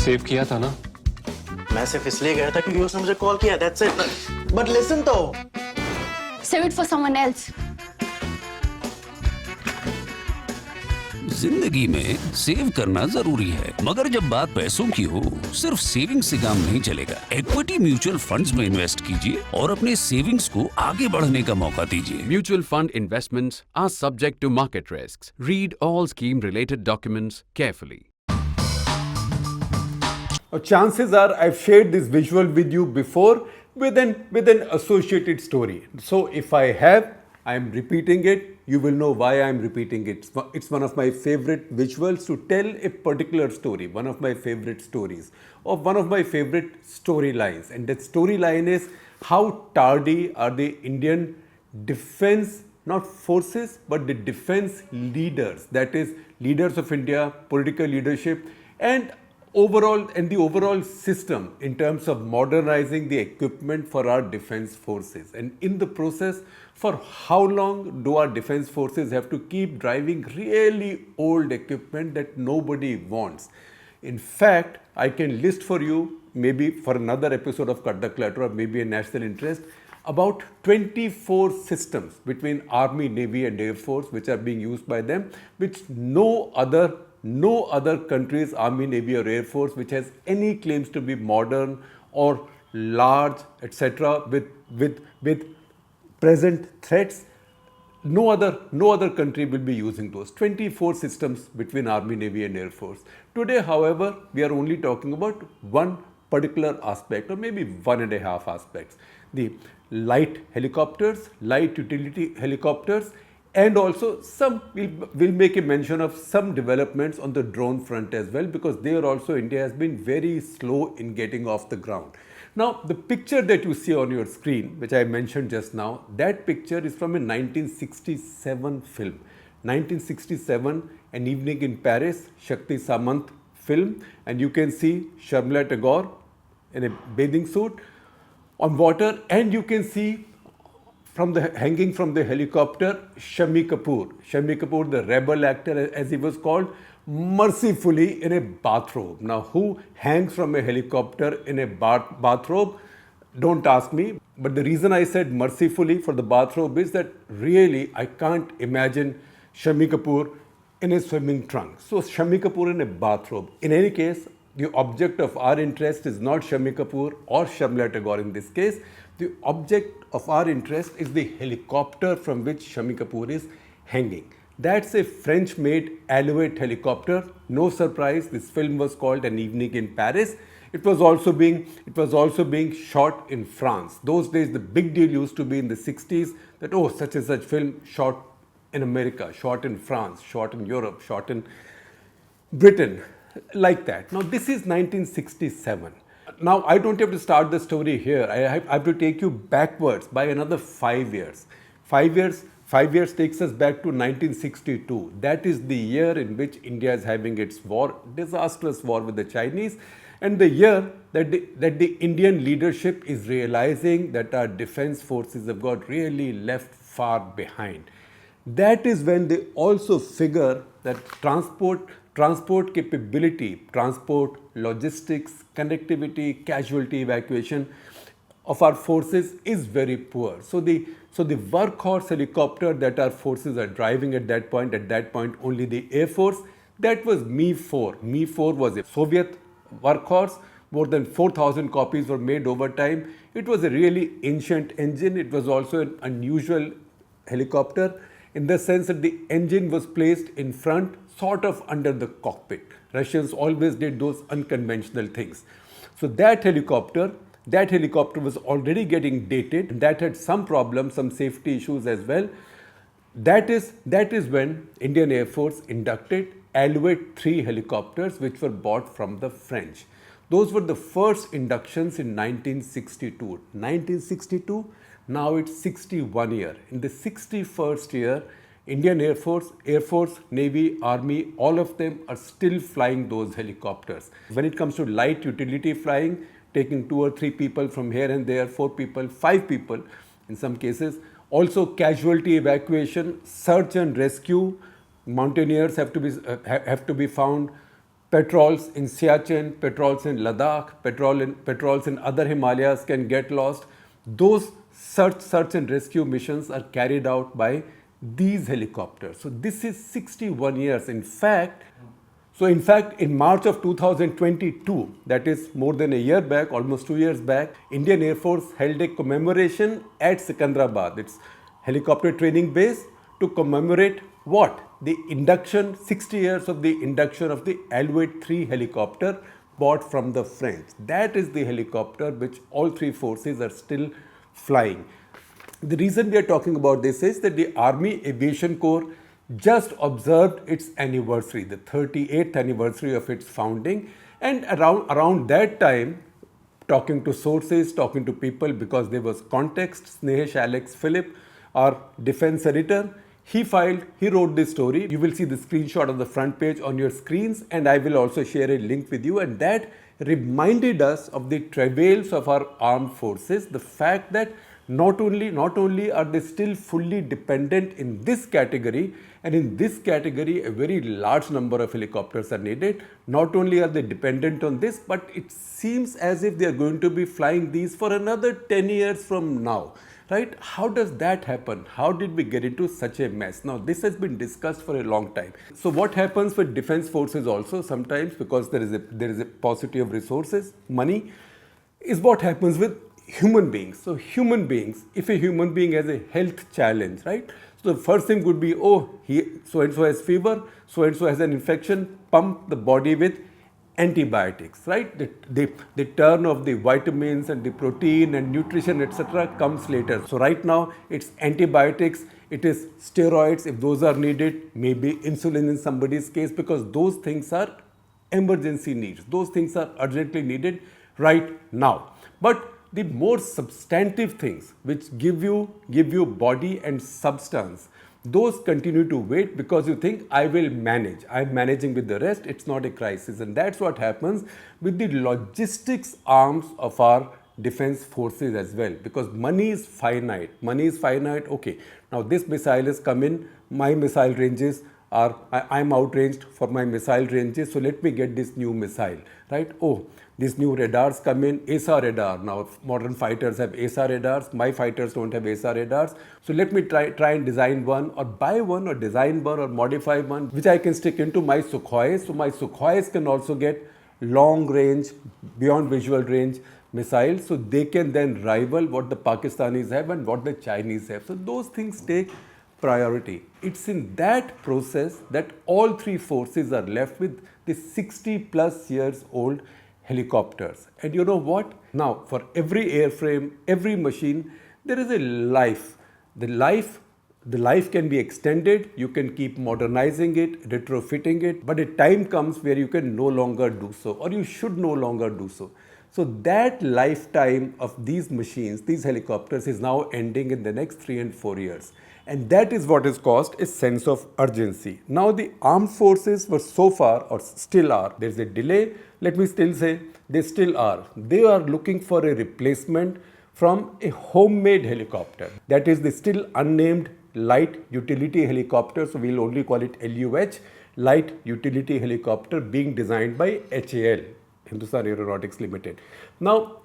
Save किया था ना? मैं सिर्फ इसलिए गया था क्योंकि उसने मुझे कॉल किया, that's it. But listen तो. Save it for someone else. जिंदगी में सेव करना जरूरी है, मगर जब बात पैसों की हो, सिर्फ सेविंग से काम नहीं चलेगा। इक्विटी म्यूचुअल फंड्स में इन्वेस्ट कीजिए और अपने सेविंग्स को आगे बढ़ने का मौका दीजिए। Mutual fund investments are subject to market risks. Read all scheme-related documents carefully. Chances are I've shared this visual with you before with an associated story. So if I have, I'm repeating it. You will know why I'm repeating it. It's one of my favorite visuals to tell a particular story, one of my favorite stories, or one of my favorite storylines. And that storyline is how tardy are the Indian defense, not forces, but the defense leaders, that is leaders of India, political leadership, and the overall system in terms of modernizing the equipment for our defense forces. And in the process, for how long do our defense forces have to keep driving really old equipment that nobody wants? In fact, I can list for you, maybe for another episode of Cut The Clutter or maybe a national interest, about 24 systems between Army, Navy and Air Force which are being used by them, which no other country's Army, Navy or Air Force which has any claims to be modern or large, etc. with present threats. No other country will be using those 24 systems between Army, Navy and Air Force. Today, however, we are only talking about one particular aspect or maybe one and a half aspects. The light helicopters, light utility helicopters, and also we'll make a mention of some developments on the drone front as well, because there also India has been very slow in getting off the ground. Now, the picture that you see on your screen, which I mentioned just now, that picture is from a 1967 film. 1967, An Evening in Paris, Shakti Samant film, and you can see Sharmila Tagore in a bathing suit on water, and you can see hanging from the helicopter, Shami Kapoor, the rebel actor as he was called, mercifully in a bathrobe. Now, who hangs from a helicopter in a bathrobe? Don't ask me. But the reason I said mercifully for the bathrobe is that really I can't imagine Shami Kapoor in a swimming trunk. So Shami Kapoor in a bathrobe. In any case, the object of our interest is not Shami Kapoor or Sharmila Tagore in this case. The object of our interest is the helicopter from which Shami Kapoor is hanging. That's a French-made Alouette helicopter. No surprise, this film was called An Evening in Paris. It was also being shot in France. Those days, the big deal used to be in the 60s that, oh, such and such film shot in America, shot in France, shot in Europe, shot in Britain, like that. Now, this is 1967. Now, I don't have to start the story here. I have to take you backwards by another 5 years. 5 years takes us back to 1962. That is the year in which India is having its disastrous war with the Chinese, and the year that the Indian leadership is realizing that our defense forces have got really left far behind. That is when they also figure that transport capability, transport, logistics, connectivity, casualty evacuation of our forces is very poor. So the workhorse helicopter that our forces are driving at that point only the Air Force, that was Mi-4. Mi-4 was a Soviet workhorse. More than 4,000 copies were made over time. It was a really ancient engine. It was also an unusual helicopter in the sense that the engine was placed in front, sort of under the cockpit. Russians always did those unconventional things. So that helicopter was already getting dated, and that had some problems, some safety issues as well. That is when Indian Air Force inducted Alouette 3 helicopters, which were bought from the French. Those were the first inductions in 1962. 1962, now it's 61 year. In the 61st year, Indian Air Force, Navy, Army, all of them are still flying those helicopters. When it comes to light utility flying, taking 2 or 3 people from here and there, 4 people, 5 people in some cases. Also casualty evacuation, search and rescue. Mountaineers have to be found, Patrols in Siachen, patrols in Ladakh, patrols in other Himalayas can get lost. Those search and rescue missions are carried out by these helicopters. So this is 61 years. In fact, in March of 2022, that is more than a year back, almost 2 years back, Indian Air Force held a commemoration at Secunderabad, its helicopter training base, to commemorate what? The induction, 60 years of the induction of the Alouette 3 helicopter bought from the French. That is the helicopter which all three forces are still flying. The reason we are talking about this is that the Army Aviation Corps just observed its anniversary, the 38th anniversary of its founding, and around that time, talking to sources, talking to people, because there was context, Snehesh Alex Philip, our defense editor, he wrote this story. You will see the screenshot of the front page on your screens, and I will also share a link with you, and that reminded us of the travails of our armed forces, the fact that not only are they still fully dependent in this category, and in this category a very large number of helicopters are needed. Not only are they dependent on this, but it seems as if they are going to be flying these for another 10 years from now. Right? How does that happen? How did we get into such a mess? Now, this has been discussed for a long time. So what happens with defense forces also sometimes, because there is a paucity of resources, money, is what happens with human beings. So human beings, if a human being has a health challenge, right? So the first thing would be, so and so has fever, so and so has an infection, pump the body with antibiotics, right? The turn of the vitamins and the protein and nutrition, etc. comes later. So right now it's antibiotics, it is steroids if those are needed, maybe insulin in somebody's case, because those things are emergency needs. Those things are urgently needed right now. But the more substantive things which give you body and substance, those continue to wait, because you think, I will manage. I'm managing with the rest. It's not a crisis. And that's what happens with the logistics arms of our defense forces as well, because money is finite. Money is finite. Okay, now this missile has come in. My missile ranges are, I'm outranged for my missile ranges. So let me get this new missile, right? These new radars come in, ASA radar. Now modern fighters have ASA radars. My fighters don't have ASA radars. So let me try and design one, or buy one, or design one, or modify one, which I can stick into my Sukhois. So my Sukhois can also get long range, beyond visual range missiles. So they can then rival what the Pakistanis have and what the Chinese have. So those things take priority. It's in that process that all three forces are left with the 60 plus years old helicopters. And you know what? Now, for every airframe, every machine, there is a life. The life can be extended. You can keep modernizing it, retrofitting it, but a time comes where you can no longer do so, or you should no longer do so. So that lifetime of these machines, these helicopters, is now ending in the next 3 and 4 years. And that is what has caused a sense of urgency. Now the armed forces were so far, or still are, there's a delay, let me still say, they still are. They are looking for a replacement from a homemade helicopter. That is the still unnamed light utility helicopter, so we'll only call it LUH, light utility helicopter, being designed by HAL, Hindustan Aeronautics Limited. Now,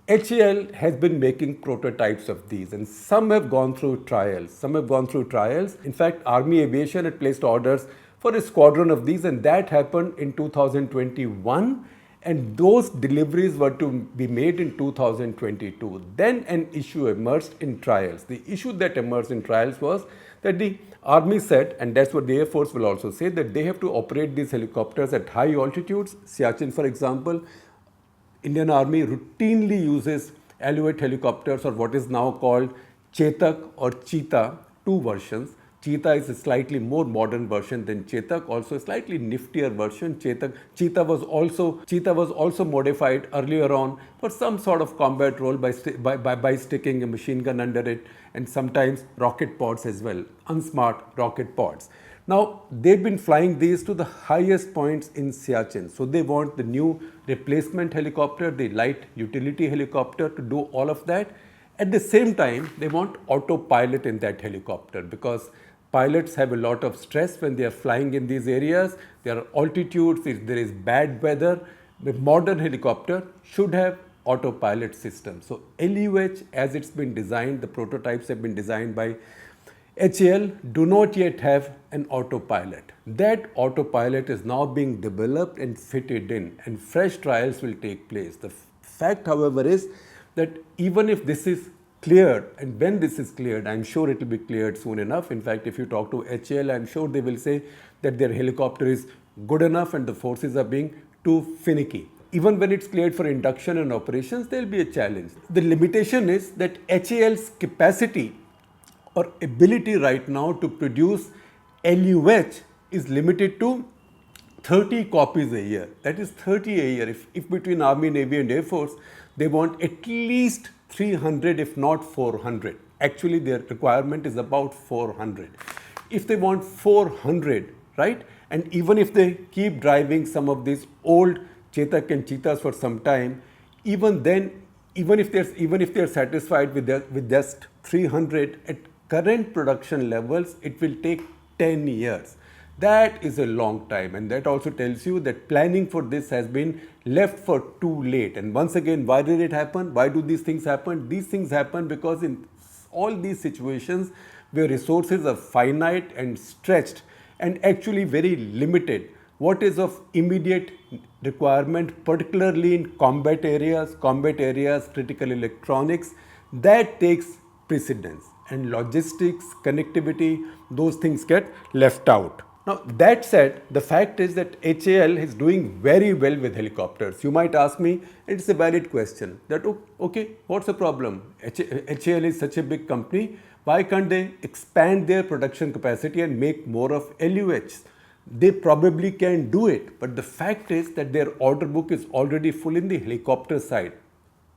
HAL has been making prototypes of these, and some have gone through trials. In fact, Army Aviation had placed orders for a squadron of these, and that happened in 2021, and those deliveries were to be made in 2022. Then an issue emerged in trials. The issue that emerged in trials was that the Army said, and that's what the Air Force will also say, that they have to operate these helicopters at high altitudes. Siachen, for example, Indian Army routinely uses Alouette helicopters, or what is now called Chetak or Cheetah, two versions. Cheetah is a slightly more modern version than Chetak, also a slightly niftier version. Cheetah was also modified earlier on for some sort of combat role by sticking a machine gun under it, and sometimes rocket pods as well, unsmart rocket pods. Now, they've been flying these to the highest points in Siachen. So they want the new replacement helicopter, the light utility helicopter, to do all of that. At the same time, they want autopilot in that helicopter, because Pilots have a lot of stress when they are flying in these areas. There are altitudes, if there is bad weather. The modern helicopter should have autopilot system. So LUH, as it's been designed, the prototypes have been designed by HAL, do not yet have an autopilot. That autopilot is now being developed and fitted in, and fresh trials will take place. The fact, however, is that even if this is cleared, and when this is cleared, I'm sure it will be cleared soon enough. In fact, if you talk to HAL, I'm sure they will say that their helicopter is good enough and the forces are being too finicky. Even when it's cleared for induction and operations, there will be a challenge. The limitation is that HAL's capacity or ability right now to produce LUH is limited to 30 copies a year. That is 30 a year. If between Army, Navy and Air Force, they want at least 300, if not 400. Actually, their requirement is about 400. If they want 400, right? And even if they keep driving some of these old Chetak and Cheetahs for some time, even then, even if they're satisfied with just 300 at current production levels, it will take 10 years. That is a long time, and that also tells you that planning for this has been left for too late. And once again, why did it happen? Why do these things happen? These things happen because in all these situations where resources are finite and stretched and actually very limited, what is of immediate requirement, particularly in combat areas, critical electronics, that takes precedence. And logistics, connectivity, those things get left out. Now, that said, the fact is that HAL is doing very well with helicopters. You might ask me, it's a valid question, that okay, what's the problem? HAL is such a big company, why can't they expand their production capacity and make more of LUHs? They probably can do it, but the fact is that their order book is already full in the helicopter side.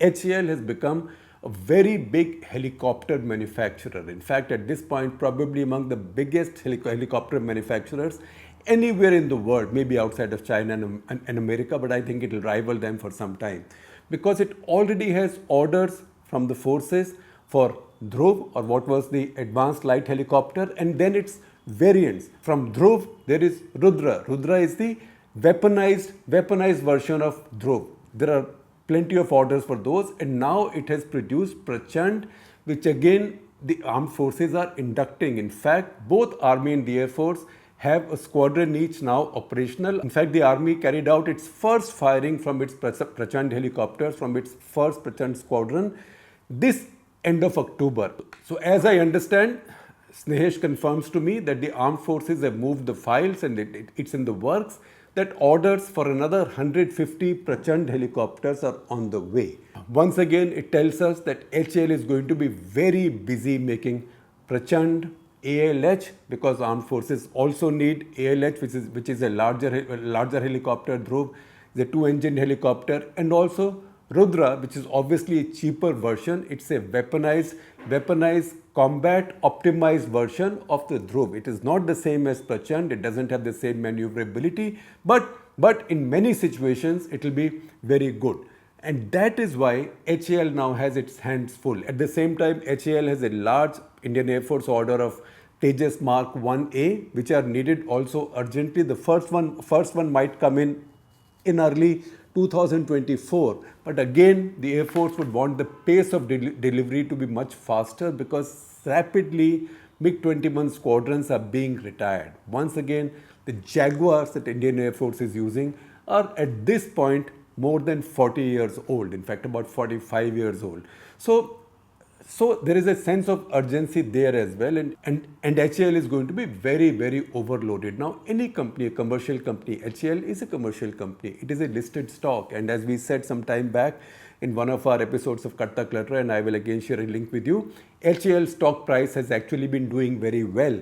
HAL has become a very big helicopter manufacturer. In fact, at this point, probably among the biggest helicopter manufacturers anywhere in the world, maybe outside of China and America, but I think it will rival them for some time because it already has orders from the forces for Dhruv, or what was the advanced light helicopter, and then its variants. From Dhruv, there is Rudra. Rudra is the weaponized version of Dhruv. There are plenty of orders for those, and now it has produced Prachand, which again the armed forces are inducting. In fact, both Army and the Air Force have a squadron each now operational. In fact, the Army carried out its first firing from its Prachand helicopters, from its first Prachand squadron, this end of October. So as I understand, Snehesh confirms to me that the armed forces have moved the files and it's in the works, that orders for another 150 Prachand helicopters are on the way. Once again, it tells us that HAL is going to be very busy making Prachand, ALH, because armed forces also need ALH, which is a larger helicopter. Dhruv is a 2-engine helicopter, and also Rudra, which is obviously a cheaper version. It's a weaponized combat optimized version of the Dhruv. It is not the same as Prachand. It doesn't have the same maneuverability, but in many situations it will be very good. And that is why HAL now has its hands full. At the same time, HAL has a large Indian Air Force order of Tejas Mark 1A, which are needed also urgently. The first one might come in early 2024, but again the Air Force would want the pace of delivery to be much faster because rapidly MiG-21 squadrons are being retired. Once again, the Jaguars that Indian Air Force is using are at this point more than 40 years old, in fact about 45 years old. So there is a sense of urgency there as well, and HAL is going to be very, very overloaded. Now, any company, a commercial company, HAL is a commercial company. It is a listed stock, and as we said some time back in one of our episodes of Cut The Clutter, and I will again share a link with you, HAL stock price has actually been doing very well.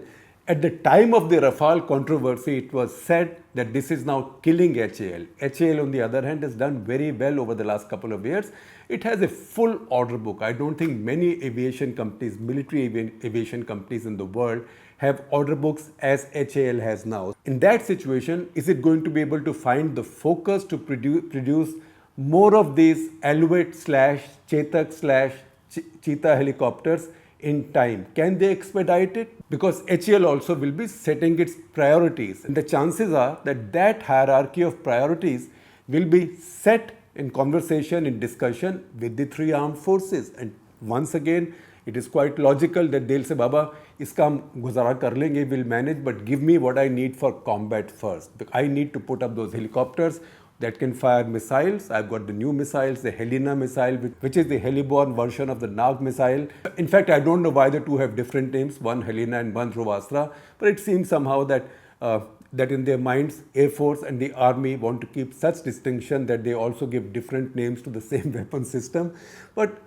At the time of the Rafale controversy, it was said that this is now killing HAL. HAL, on the other hand, has done very well over the last couple of years. It has a full order book. I don't think many aviation companies, military aviation companies in the world have order books as HAL has now. In that situation, is it going to be able to find the focus to produce more of these Alouette / Chetak / Cheetah helicopters in time. Can they expedite it? Because HAL also will be setting its priorities. And the chances are that that hierarchy of priorities will be set in conversation, in discussion with the three armed forces. And once again, it is quite logical that they'll say, Baba, iska hum guzara kar lenge, we'll manage, but give me what I need for combat first. I need to put up those helicopters that can fire missiles. I've got the new missiles, the Helena missile, which is the heliborne version of the Nag missile. In fact, I don't know why the two have different names, one Helena and one Dhruvastra, but it seems somehow that that in their minds, Air Force and the Army want to keep such distinction that they also give different names to the same weapon system. But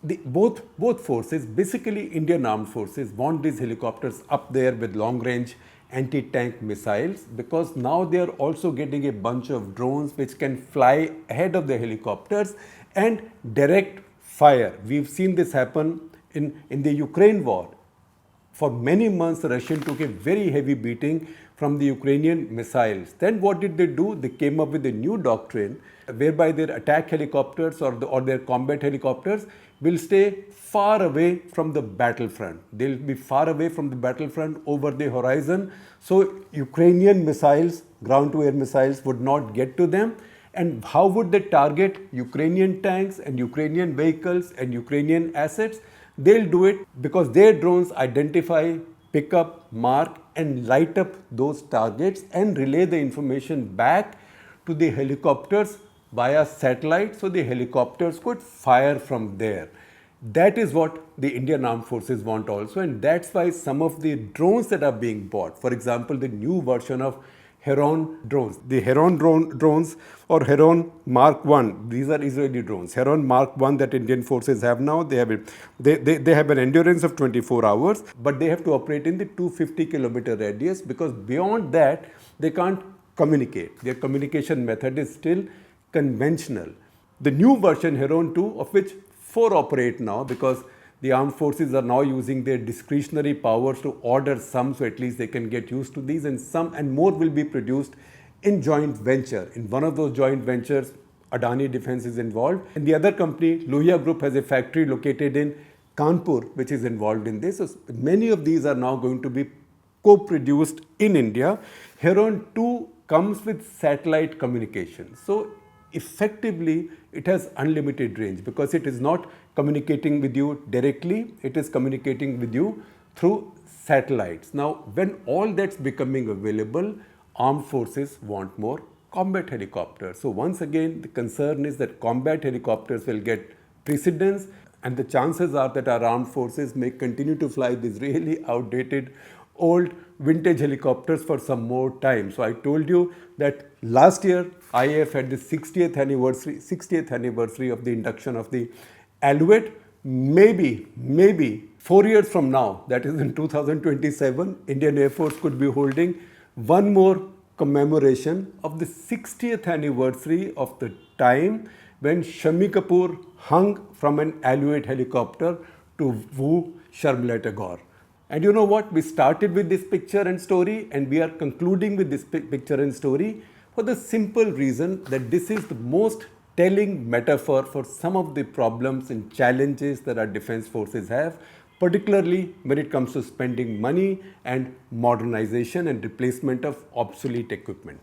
both forces, basically Indian Armed Forces, want these helicopters up there with long-range anti-tank missiles, because now they are also getting a bunch of drones which can fly ahead of the helicopters and direct fire. We've seen this happen in the Ukraine war. For many months, the Russians took a very heavy beating from the Ukrainian missiles. Then what did they do? They came up with a new doctrine whereby their attack helicopters or their combat helicopters will stay far away from the battlefront. They'll be far away from the battlefront over the horizon. So Ukrainian missiles, ground-to-air missiles, would not get to them. And how would they target Ukrainian tanks and Ukrainian vehicles and Ukrainian assets? They'll do it because their drones identify, pick up, mark and light up those targets and relay the information back to the helicopters via satellite, so the helicopters could fire from there. That is what the Indian Armed Forces want also, and that's why some of the drones that are being bought, for example, the new version of Heron drones, the Heron drones or Heron Mark 1, these are Israeli drones. Heron Mark 1 that Indian forces have now, they have an endurance of 24 hours, but they have to operate in the 250-kilometer radius, because beyond that they can't communicate. Their communication method is still conventional. The new version Heron 2, of which 4 operate now, because the armed forces are now using their discretionary powers to order some, so at least they can get used to these, and some and more will be produced in joint venture. In one of those joint ventures, Adani Defense is involved, and the other company, Lohia Group, has a factory located in Kanpur which is involved in this. So many of these are now going to be co-produced in India. Heron 2 comes with satellite communication. So effectively it has unlimited range, because it is not communicating with you directly, it is communicating with you through satellites. Now, when all that's becoming available, armed forces want more combat helicopters. So once again, the concern is that combat helicopters will get precedence, and the chances are that our armed forces may continue to fly these really outdated old vintage helicopters for some more time. So I told you that last year IAF had the 60th anniversary of the induction of the Alouette. Maybe 4 years from now, that is in 2027, Indian Air Force could be holding one more commemoration of the 60th anniversary of the time when Shami Kapoor hung from an Alouette helicopter to woo Sharmila Tagore. And you know what? We started with this picture and story, and we are concluding with this picture and story for the simple reason that this is the most telling metaphor for some of the problems and challenges that our defense forces have, particularly when it comes to spending money and modernization and replacement of obsolete equipment.